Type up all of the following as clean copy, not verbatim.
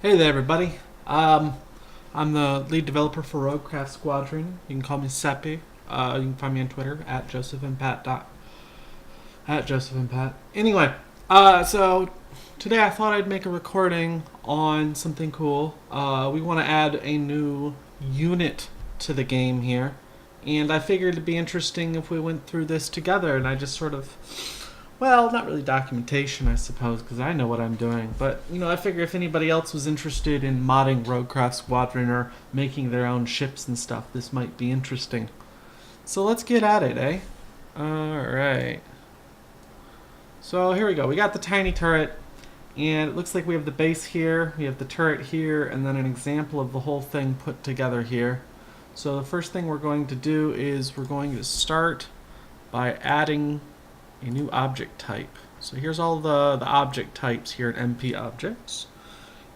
Hey there, everybody. I'm the lead developer for RogueCraft Squadron. You can call me Seppi. You can find me on Twitter at JosephandPat. Anyway, so today I thought I'd make a recording on something cool. We want to add a new unit to the game here, and I figured it'd be interesting if we went through this together. And I just sort of well, not really documentation, I suppose, because I know what I'm doing. But, I figure if anybody else was interested in modding RogueCraft Squadron or making their own ships and stuff, this might be interesting. So let's get at it, eh? Alright. So here we go. We got the tiny turret, and it looks like we have the base here, we have the turret here, and then an example of the whole thing put together here. So the first thing we're going to do is we're going to start by adding a new object type. So here's all the object types here in MP objects,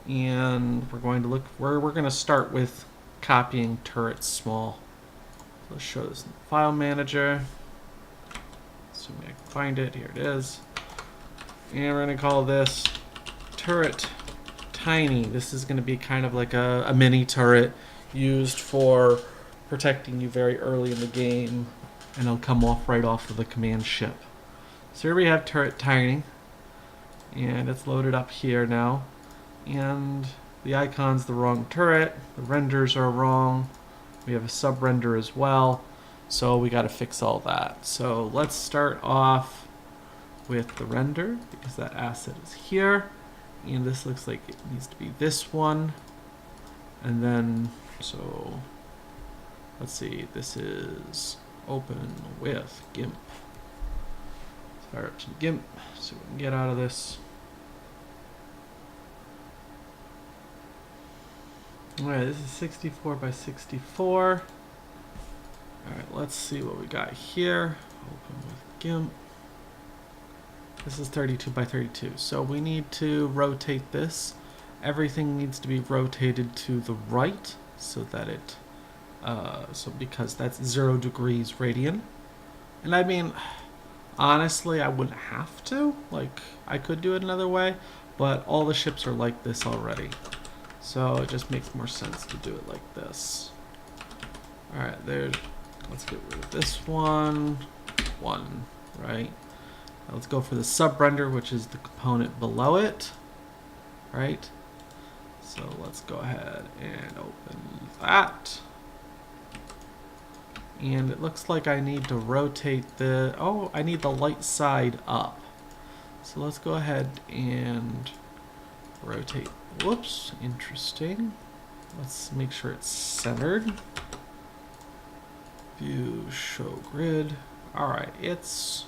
and we're going to look where we're going to start with copying turrets small. So let's show this in the file manager. Assuming I can find it. Here it is. And we're going to call this turret tiny. This is going to be kind of like a mini turret used for protecting you very early in the game, and it'll come off right off of the command ship. So here we have turret tiny, and it's loaded up here now, and the icon's the wrong turret, the renders are wrong, we have a sub render as well, so we got to fix all that. So let's start off with the render, because that asset is here, and this looks like it needs to be this one, and then so let's see, this is open with GIMP. Fire up some GIMP, see what we can get out of this. Alright, this is 64 by 64. Alright, let's see what we got here. Open with GIMP. This is 32 by 32. So we need to rotate this. Everything needs to be rotated to the right so that it, because that's 0 degrees radian. And I mean, honestly, I wouldn't have to. Like, I could do it another way, but all the ships are like this already. So it just makes more sense to do it like this. Alright, there. Let's get rid of this one. Right? Now let's go for the sub-render, which is the component below it. Right? So let's go ahead and open that. And it looks like I need to rotate I need the light side up. So let's go ahead and rotate. Whoops, interesting. Let's make sure it's centered. View, show grid. Alright, it's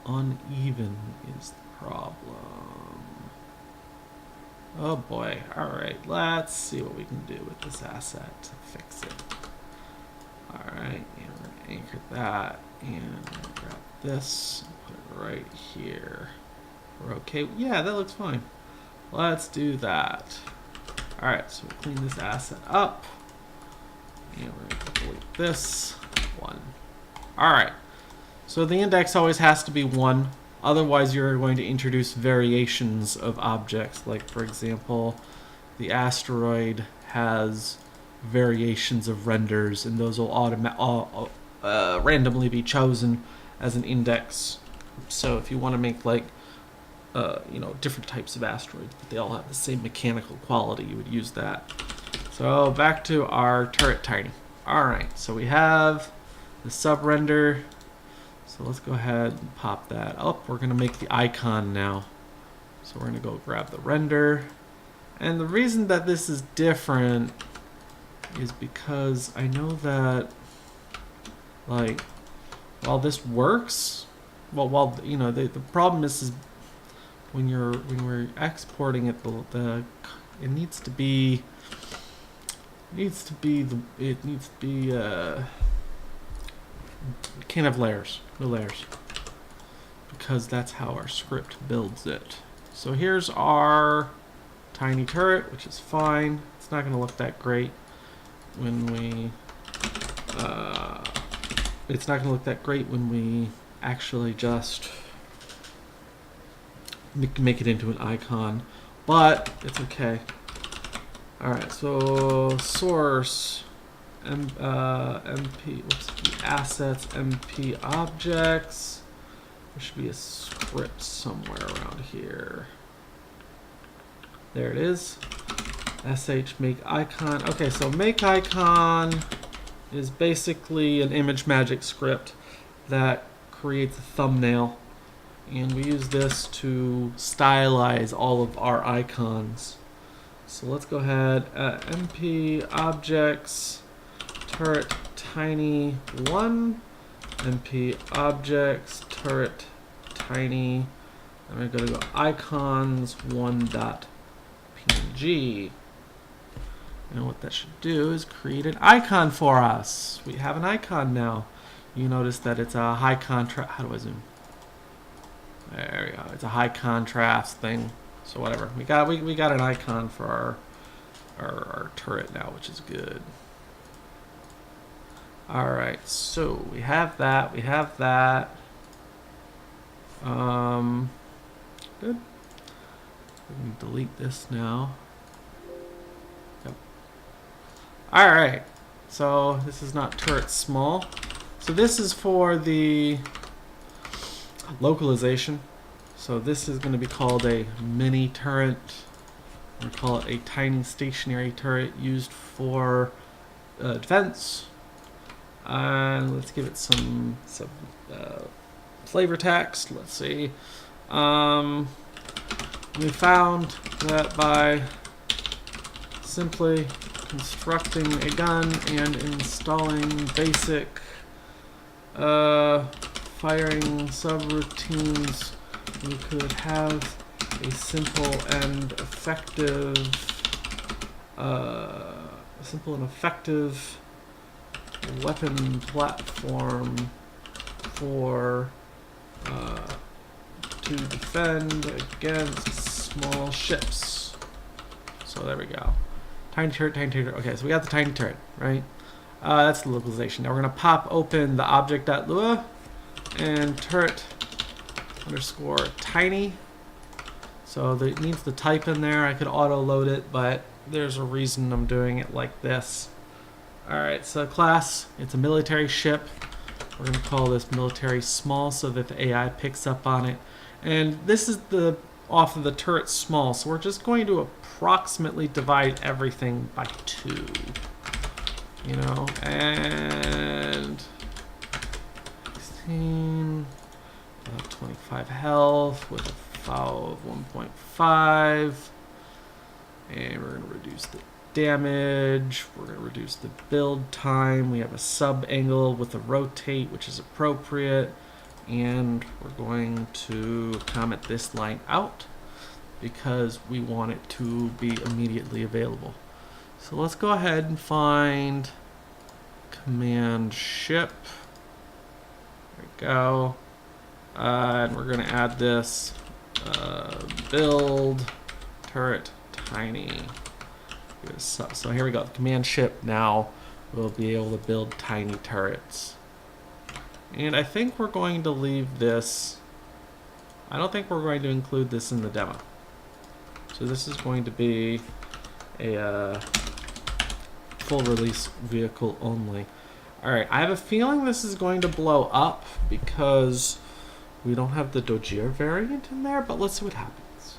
uneven is the problem. Oh boy. Alright, let's see what we can do with this asset to fix it. Alright, and we're going to anchor that, and grab this, and put it right here. We're okay. Yeah, that looks fine. Let's do that. Alright, so we'll clean this asset up, and we're going to delete this. 1. Alright, so the index always has to be 1, otherwise you're going to introduce variations of objects, like for example, the asteroid has variations of renders, and those will randomly be chosen as an index. So if you want to make like different types of asteroids, but they all have the same mechanical quality, you would use that. So back to our turret tiny. Alright, so we have the sub render, so let's go ahead and pop that up. We're going to make the icon now, so we're going to go grab the render, and the reason that this is different is because I know that, like, while this works, the problem is when we're exporting it, it needs to be we can't have layers, no layers, because that's how our script builds it. So here's our tiny turret, which is fine. It's not going to look that great when we actually just make it into an icon, but it's okay. Alright, so source, MP, what's the assets, MP objects. There should be a script somewhere around here. There it is. sh make icon. Okay, so make icon is basically an image magic script that creates a thumbnail. And we use this to stylize all of our icons. So let's go ahead, MP objects, turret tiny 1, MP objects, turret tiny, and we're going to go icons 1.png. And what that should do is create an icon for us. We have an icon now. You notice that it's a high contrast. How do I zoom? There we go. It's a high contrast thing. So whatever. We got an icon for our turret now, which is good. Alright, so we have that. We have that. Good. We can delete this now. Yep. Alright. So this is not turret small. So this is for the localization. So this is going to be called a mini turret. We call it a tiny stationary turret used for defense. And let's give it some flavor text. Let's see. We found that by simply constructing a gun and installing basic firing subroutines, we could have a simple and effective weapon platform for to defend against small ships. So there we go. Tiny turret, tiny turret. Okay, so we got the tiny turret, right? That's the localization. Now we're gonna pop open the object.lua and turret underscore tiny. So it needs the type in there. I could auto load it, but there's a reason I'm doing it like this. Alright, so class, it's a military ship. We're going to call this military small so that the AI picks up on it. And this is the off of the turret small, so we're just going to approximately divide everything by 2. You know, and 16, 25 health with a foul of 1.5. And we're going to reduce the damage. We're going to reduce the build time. We have a sub angle with a rotate, which is appropriate. And we're going to comment this line out because we want it to be immediately available. So let's go ahead and find command ship. There we go. And we're going to add this build turret tiny. So here we go. The command ship now will be able to build tiny turrets. And I think we're going to leave this. I don't think we're going to include this in the demo. So this is going to be a full release vehicle only. Alright, I have a feeling this is going to blow up because we don't have the Dojir variant in there, but let's see what happens.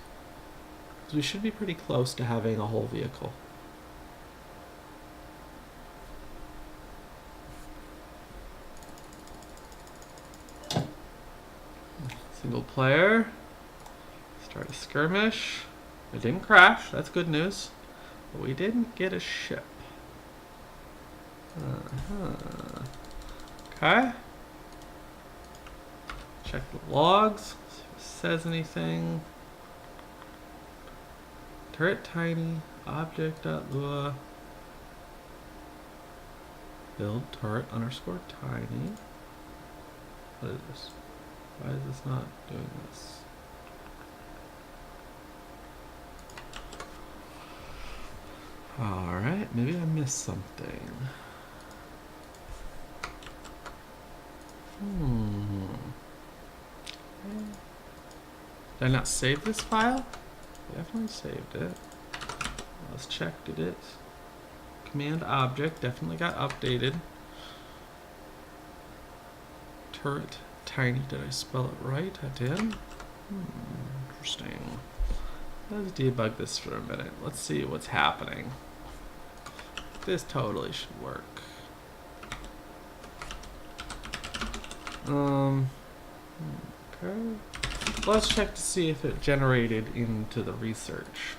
We should be pretty close to having a whole vehicle. Single player. Start a skirmish. It didn't crash. That's good news. But we didn't get a ship. Okay. Check the logs. See if it says anything. Turret tiny. Object.lua. Build turret underscore tiny. What is this? Why is this not doing this? Alright, maybe I missed something. Did I not save this file? Definitely saved it. Let's check. Did it? Command object definitely got updated. Turret tiny. Did I spell it right? I did. Interesting. Let's debug this for a minute. Let's see what's happening. This totally should work. Okay. Let's check to see if it generated into the research.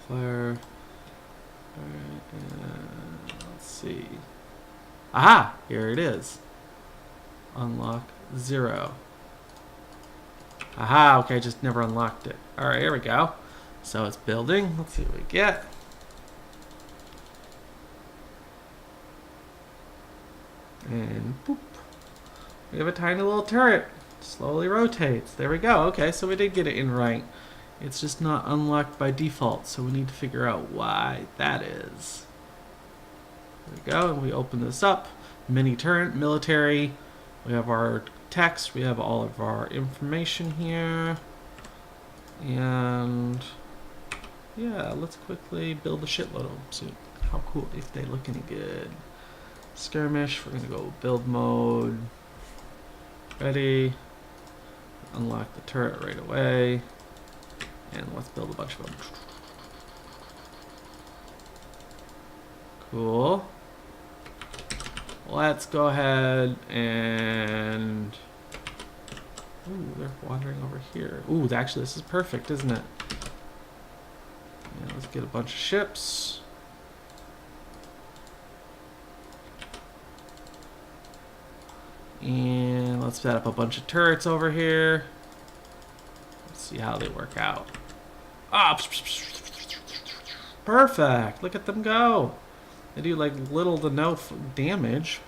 Flare. Alright, let's see. Aha! Here it is. Unlock 0. Aha, okay, I just never unlocked it. Alright, here we go. So it's building. Let's see what we get. And boop. We have a tiny little turret. Slowly rotates. There we go. Okay, so we did get it in right. It's just not unlocked by default, so we need to figure out why that is. There we go, and we open this up. Mini turret, military. We have our text. We have all of our information here. And yeah, let's quickly build a shitload of them. See how cool, if they look any good. Skirmish, we're gonna go build mode. Ready. Unlock the turret right away. And let's build a bunch of them. Cool. Let's go ahead and... Ooh, they're wandering over here. Ooh, actually this is perfect, isn't it? Yeah, let's get a bunch of ships. And let's set up a bunch of turrets over here. Let's see how they work out. Ah, perfect. Look at them go. They do like little to no damage,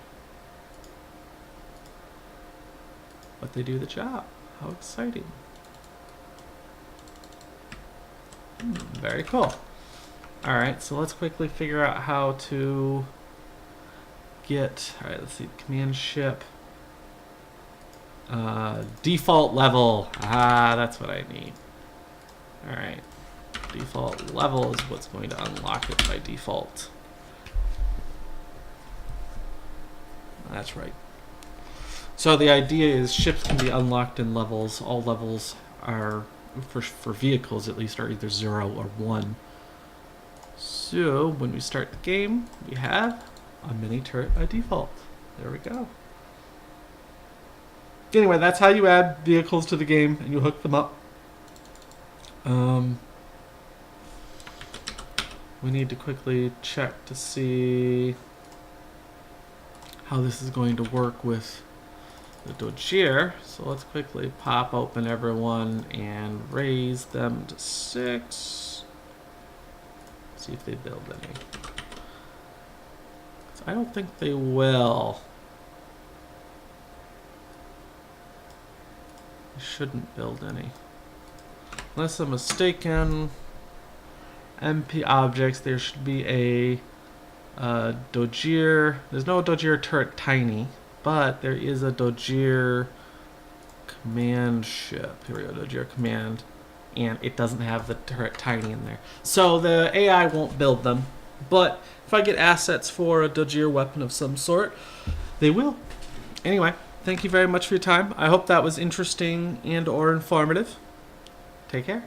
but they do the job. How exciting. Very cool. Alright, so let's quickly figure out how to get... Alright, let's see. Command ship. Default level. Ah, that's what I need. Alright. Default level is what's going to unlock it by default. That's right. So the idea is ships can be unlocked in levels. All levels are, for vehicles at least, are either 0 or 1. So when we start the game, we have a mini turret by default. There we go. Anyway, that's how you add vehicles to the game and you hook them up. We need to quickly check to see how this is going to work with the Dojier. So let's quickly pop open everyone and raise them to 6. See if they build any. I don't think they will. They shouldn't build any. Unless I'm mistaken, MP objects, there should be a Dojier. There's no Dojier turret tiny, but there is a Dojier command ship. Here we go, Dojier command. And it doesn't have the turret tiny in there. So the AI won't build them. But if I get assets for a Dojier weapon of some sort, they will. Anyway, thank you very much for your time. I hope that was interesting and or informative. Take care.